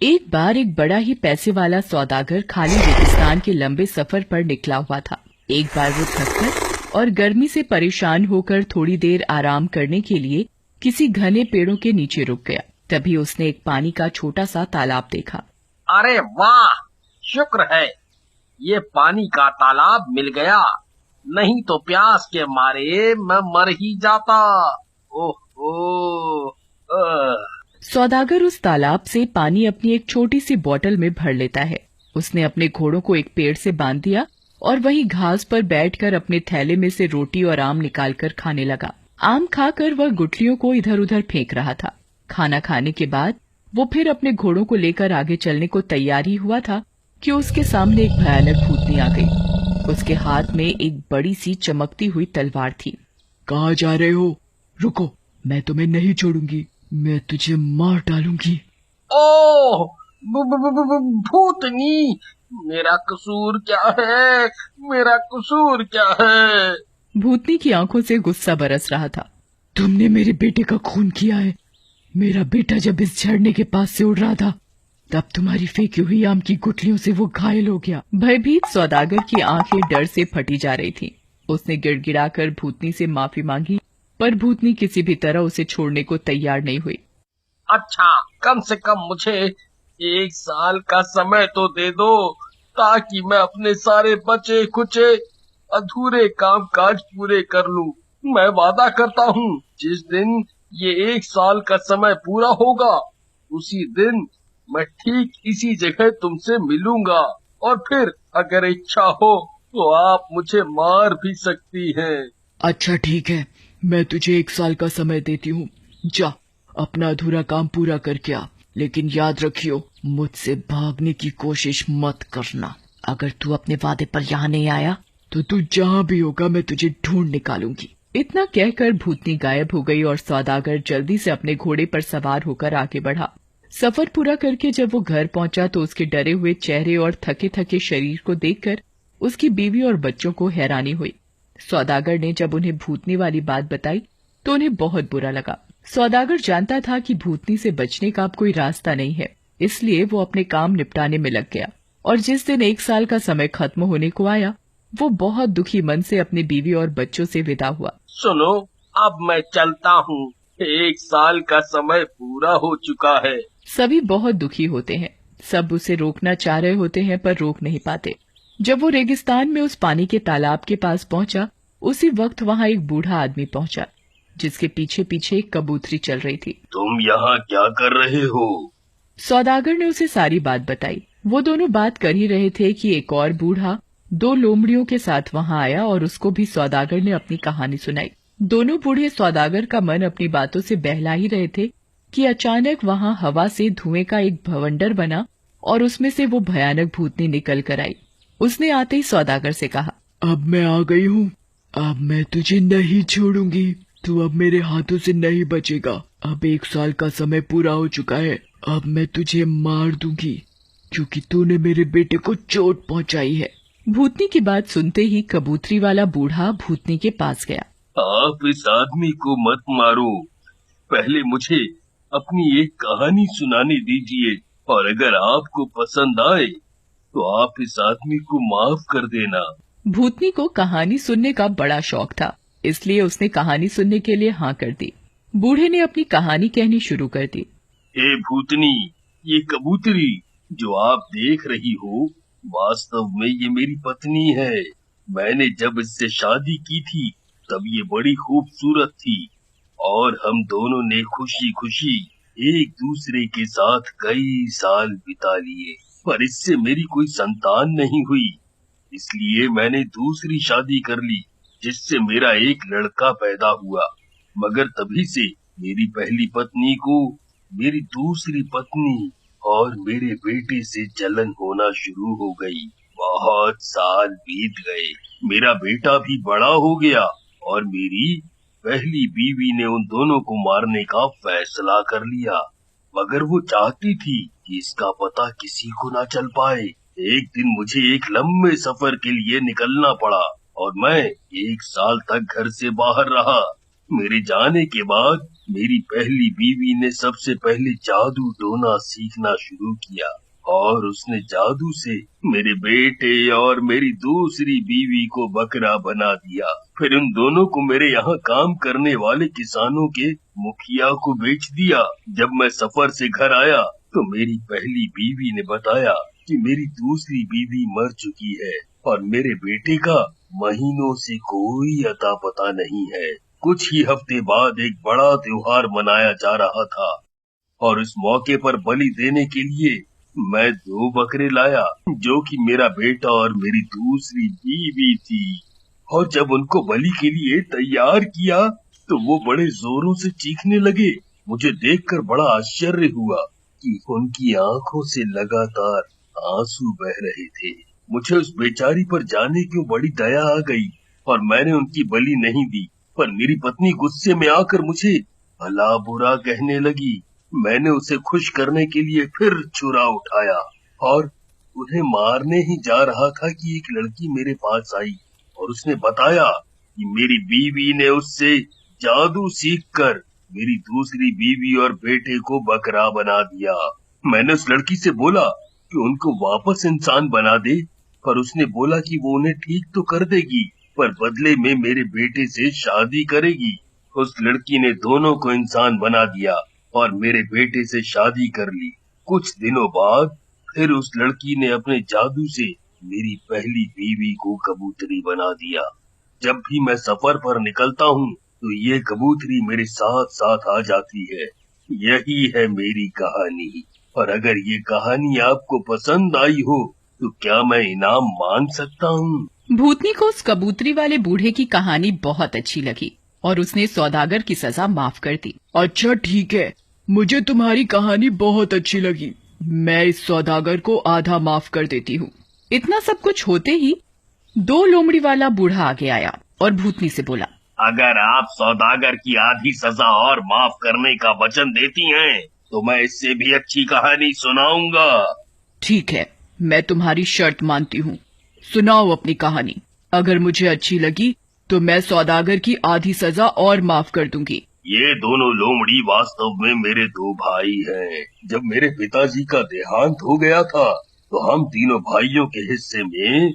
एक बार एक बड़ा ही पैसे वाला सौदागर खाली रेगिस्तान के लंबे सफर पर निकला हुआ था। एक बार वो थककर और गर्मी से परेशान होकर थोड़ी देर आराम करने के लिए किसी घने पेड़ों के नीचे रुक गया। तभी उसने एक पानी का छोटा सा तालाब देखा। अरे वाह, शुक्र है ये पानी का तालाब मिल गया, नहीं तो प्यास के मारे मैं मर ही जाता। ओह सौदागर उस तालाब से पानी अपनी एक छोटी सी बोतल में भर लेता है। उसने अपने घोड़ों को एक पेड़ से बांध दिया और वहीं घास पर बैठकर अपने थैले में से रोटी और आम निकालकर खाने लगा। आम खाकर वह गुठलियों को इधर उधर फेंक रहा था। खाना खाने के बाद वो फिर अपने घोड़ों को लेकर आगे चलने को तैयार ही हुआ था कि उसके सामने एक भयानक भूतनी आ गई। उसके हाथ में एक बड़ी सी चमकती हुई तलवार थी। कहाँ जा रहे हो? रुको, मैं तुम्हें नहीं छोड़ूंगी, मैं तुझे मार डालूंगी। ओह, भूतनी, मेरा कसूर क्या है? मेरा कसूर क्या है? भूतनी की आंखों से गुस्सा बरस रहा था। तुमने मेरे बेटे का खून किया है। मेरा बेटा जब इस झरने के पास से उड़ रहा था, तब तुम्हारी फेंकी हुई आम की गुठलियों से वो घायल हो गया। भयभीत सौदागर की आंखें डर से फटी जा रही थीं। उसने गिड़गिड़ाकर भूतनी से माफी मांगी, पर भूतनी किसी भी तरह उसे छोड़ने को तैयार नहीं हुई। अच्छा, कम से कम मुझे 1 साल का समय तो दे दो, ताकि मैं अपने सारे बचे खुचे अधूरे काम काज पूरे कर लूं। मैं वादा करता हूँ, जिस दिन ये 1 साल का समय पूरा होगा, उसी दिन मैं ठीक इसी जगह तुमसे मिलूंगा, और फिर अगर इच्छा हो तो आप मुझे मार भी सकती हैं। अच्छा ठीक है, मैं तुझे 1 साल का समय देती हूँ। जा, अपना अधूरा काम पूरा करके आ, लेकिन याद रखियो, मुझसे भागने की कोशिश मत करना। अगर तू अपने वादे पर यहाँ नहीं आया तो तू जहाँ भी होगा मैं तुझे ढूंढ निकालूंगी। इतना कहकर भूतनी गायब हो गई और सौदागर जल्दी से अपने घोड़े पर सवार होकर आगे बढ़ा। सफर पूरा करके जब वो घर पहुंचा तो उसके डरे हुए चेहरे और थके थके शरीर को देखकर उसकी बीवी और बच्चों को हैरानी हुई। सौदागर ने जब उन्हें भूतनी वाली बात बताई तो उन्हें बहुत बुरा लगा। सौदागर जानता था कि भूतनी से बचने का अब कोई रास्ता नहीं है, इसलिए वो अपने काम निपटाने में लग गया। और जिस दिन 1 साल का समय खत्म होने को आया, वो बहुत दुखी मन से अपनी बीवी और बच्चों से विदा हुआ। सुनो, अब मैं चलता हूँ, 1 साल का समय पूरा हो चुका है। सभी बहुत दुखी होते हैं। सब उसे रोकना चाह रहे होते हैं पर रोक नहीं पाते। जब वो रेगिस्तान में उस पानी के तालाब के पास पहुंचा, उसी वक्त वहां एक बूढ़ा आदमी पहुंचा, जिसके पीछे पीछे एक कबूतरी चल रही थी। तुम यहाँ क्या कर रहे हो? सौदागर ने उसे सारी बात बताई। वो दोनों बात कर ही रहे थे कि एक और बूढ़ा 2 लोमड़ियों के साथ वहां आया और उसको भी सौदागर ने अपनी कहानी सुनाई। दोनों बूढ़े सौदागर का मन अपनी बातों से बहला ही रहे थे कि अचानक वहां हवा से धुएं का एक भवंडर बना और उसमें से वो भयानक भूतनी निकल कर आई। उसने आते ही सौदागर से कहा, अब मैं आ गई हूँ, अब मैं तुझे नहीं छोड़ूंगी। तू अब मेरे हाथों से नहीं बचेगा। अब 1 साल का समय पूरा हो चुका है। अब मैं तुझे मार दूंगी, क्योंकि तूने मेरे बेटे को चोट पहुंचाई है। भूतनी की बात सुनते ही कबूतरी वाला बूढ़ा भूतनी के पास गया। आप इस आदमी को मत मारो, पहले मुझे अपनी एक कहानी सुनाने दीजिए, और अगर आपको पसंद आए तो आप इस आदमी को माफ कर देना। भूतनी को कहानी सुनने का बड़ा शौक था, इसलिए उसने कहानी सुनने के लिए हाँ कर दी। बूढ़े ने अपनी कहानी कहनी शुरू कर दी। हे भूतनी, ये कबूतरी जो आप देख रही हो, वास्तव में ये मेरी पत्नी है। मैंने जब इससे शादी की थी तब ये बड़ी खूबसूरत थी, और हम दोनों ने खुशी खुशी एक दूसरे के साथ कई साल बिता लिए, पर इससे मेरी कोई संतान नहीं हुई। इसलिए मैंने दूसरी शादी कर ली, जिससे मेरा एक लड़का पैदा हुआ। मगर तभी से मेरी पहली पत्नी को मेरी दूसरी पत्नी और मेरे बेटे से जलन होना शुरू हो गई। बहुत साल बीत गए, मेरा बेटा भी बड़ा हो गया, और मेरी पहली बीवी ने उन दोनों को मारने का फैसला कर लिया। मगर वो चाहती थी कि इसका पता किसी को ना चल पाए। एक दिन मुझे एक लंबे सफर के लिए निकलना पड़ा, और मैं 1 साल तक घर से बाहर रहा। मेरे जाने के बाद मेरी पहली बीवी ने सबसे पहले जादू टोना सीखना शुरू किया और उसने जादू से मेरे बेटे और मेरी दूसरी बीवी को बकरा बना दिया। फिर उन दोनों को मेरे यहाँ काम करने वाले किसानों के मुखिया को बेच दिया। जब मैं सफर से घर आया तो मेरी पहली बीवी ने बताया कि मेरी दूसरी बीवी मर चुकी है और मेरे बेटे का महीनों से कोई अता पता नहीं है। कुछ ही हफ्ते बाद एक बड़ा त्योहार मनाया जा रहा था और इस मौके पर बलि देने के लिए मैं 2 बकरे लाया जो कि मेरा बेटा और मेरी दूसरी बीवी थी। और जब उनको बलि के लिए तैयार किया तो वो बड़े जोरों से चीखने लगे। मुझे देखकर बड़ा आश्चर्य हुआ कि उनकी आंखों से लगातार आंसू बह रहे थे। मुझे उस बेचारी पर जाने की बड़ी दया आ गई और मैंने उनकी बलि नहीं दी, पर मेरी पत्नी गुस्से में आकर मुझे भला बुरा कहने लगी। मैंने उसे खुश करने के लिए फिर छुरा उठाया और उन्हें मारने ही जा रहा था कि एक लड़की मेरे पास आई और उसने बताया कि मेरी बीवी ने उससे जादू सीखकर मेरी दूसरी बीवी और बेटे को बकरा बना दिया। मैंने उस लड़की से बोला कि उनको वापस इंसान बना दे, पर उसने बोला कि वो उन्हें ठीक तो कर देगी, पर बदले में मेरे बेटे से शादी करेगी। उस लड़की ने दोनों को इंसान बना दिया और मेरे बेटे से शादी कर ली। कुछ दिनों बाद फिर उस लड़की ने अपने जादू से मेरी पहली बीवी को कबूतरी बना दिया। जब भी मैं सफर पर निकलता हूँ तो ये कबूतरी मेरे साथ साथ आ जाती है। यही है मेरी कहानी। और अगर ये कहानी आपको पसंद आई हो तो क्या मैं इनाम मांग सकता हूँ? भूतनी को उस कबूतरी वाले बूढ़े की कहानी बहुत अच्छी लगी और उसने सौदागर की सजा माफ कर दी। अच्छा ठीक है, मुझे तुम्हारी कहानी बहुत अच्छी लगी। मैं इस सौदागर को आधा माफ कर देती हूँ। इतना सब कुछ होते ही 2 लोमड़ी वाला बूढ़ा आगे आया और भूतनी से बोला, अगर आप सौदागर की आधी सजा और माफ करने का वचन देती हैं तो मैं इससे भी अच्छी कहानी सुनाऊंगा। ठीक है, मैं तुम्हारी शर्त मानती हूँ। सुनाओ अपनी कहानी। अगर मुझे अच्छी लगी तो मैं सौदागर की आधी सजा और माफ कर दूंगी। ये दोनों लोमड़ी वास्तव में मेरे 2 भाई हैं। जब मेरे पिताजी का देहांत हो गया था तो हम तीनों भाइयों के हिस्से में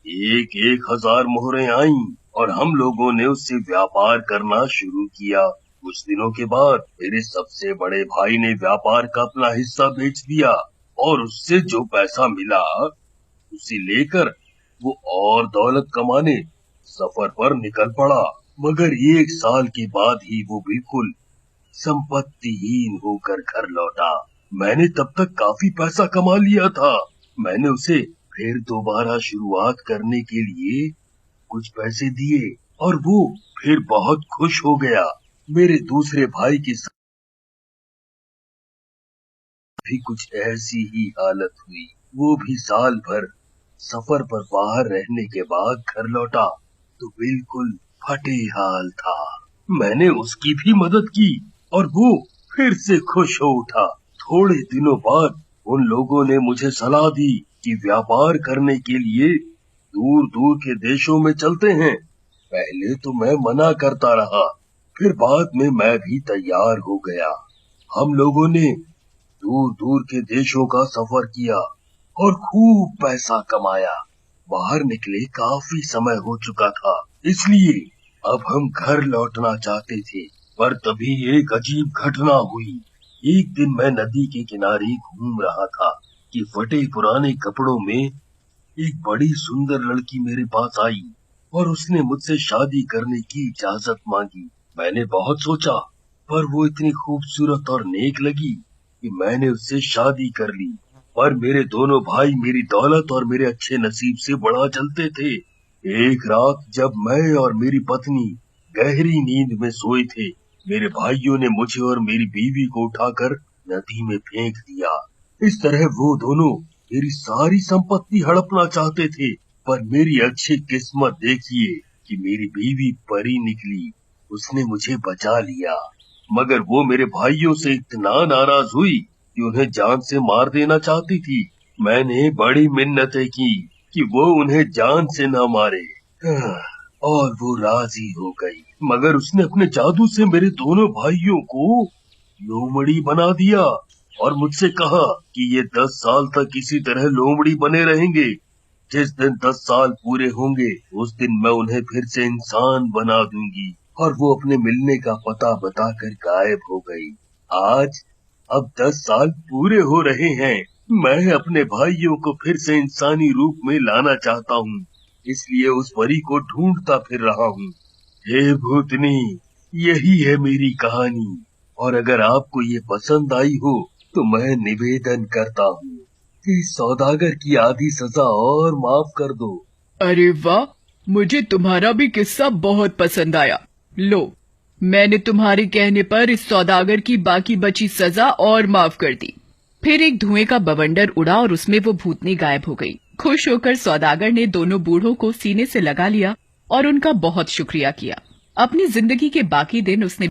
1,000 मोहरें आईं और हम लोगों ने उससे व्यापार करना शुरू किया। कुछ दिनों के बाद मेरे सबसे बड़े भाई ने व्यापार का अपना हिस्सा बेच दिया और उससे जो पैसा मिला उसे लेकर वो और दौलत कमाने सफर पर निकल पड़ा। मगर 1 साल के बाद ही वो बिल्कुल संपत्तिहीन होकर घर लौटा। मैंने तब तक काफी पैसा कमा लिया था। मैंने उसे फिर दोबारा शुरुआत करने के लिए कुछ पैसे दिए और वो फिर बहुत खुश हो गया। मेरे दूसरे भाई की भी कुछ ऐसी ही हालत हुई। वो भी साल भर सफर पर बाहर रहने के बाद घर लौटा तो बिल्कुल फटे हाल था। मैंने उसकी भी मदद की और वो फिर से खुश हो उठा। थोड़े दिनों बाद उन लोगों ने मुझे सलाह दी कि व्यापार करने के लिए दूर दूर के देशों में चलते हैं। पहले तो मैं मना करता रहा, फिर बाद में मैं भी तैयार हो गया। हम लोगों ने दूर दूर के देशों का सफर किया और खूब पैसा कमाया। बाहर निकले काफी समय हो चुका था, इसलिए अब हम घर लौटना चाहते थे। पर तभी एक अजीब घटना हुई। एक दिन मैं नदी के किनारे घूम रहा था कि फटे पुराने कपड़ों में एक बड़ी सुंदर लड़की मेरे पास आई और उसने मुझसे शादी करने की इजाजत मांगी। मैंने बहुत सोचा, पर वो इतनी खूबसूरत और नेक लगी कि मैंने उससे शादी कर ली। पर मेरे दोनों भाई मेरी दौलत और मेरे अच्छे नसीब से बड़ा जलते थे। एक रात जब मैं और मेरी पत्नी गहरी नींद में सोए थे, मेरे भाइयों ने मुझे और मेरी बीवी को उठाकर नदी में फेंक दिया। इस तरह वो दोनों मेरी सारी संपत्ति हड़पना चाहते थे। पर मेरी अच्छी किस्मत देखिए कि मेरी बीवी परी निकली, उसने मुझे बचा लिया। मगर वो मेरे भाइयों से इतना नाराज हुई कि उन्हें जान से मार देना चाहती थी। मैंने बड़ी मिन्नतें की कि वो उन्हें जान से न मारे और वो राजी हो गई, मगर उसने अपने जादू से मेरे दोनों भाइयों को लोमड़ी बना दिया और मुझसे कहा कि ये 10 साल तक इसी तरह लोमड़ी बने रहेंगे। जिस दिन 10 साल पूरे होंगे उस दिन मैं उन्हें फिर से इंसान बना दूंगी। और वो अपने मिलने का पता बताकर गायब हो गई। आज अब 10 साल पूरे हो रहे हैं। मैं अपने भाइयों को फिर से इंसानी रूप में लाना चाहता हूँ, इसलिए उस परी को ढूंढता फिर रहा हूँ। हे भूतनी, यही है मेरी कहानी, और अगर आपको ये पसंद आई हो तो मैं निवेदन करता हूँ कि सौदागर की आधी सजा और माफ कर दो। अरे वाह, मुझे तुम्हारा भी किस्सा बहुत पसंद आया। लो, मैंने तुम्हारे कहने पर इस सौदागर की बाकी बची सजा और माफ कर दी। फिर एक धुएं का बवंडर उड़ा और उसमें वो भूतनी गायब हो गई। खुश होकर सौदागर ने दोनों बूढ़ों को सीने से लगा लिया और उनका बहुत शुक्रिया किया। अपनी जिंदगी के बाकी दिन उसने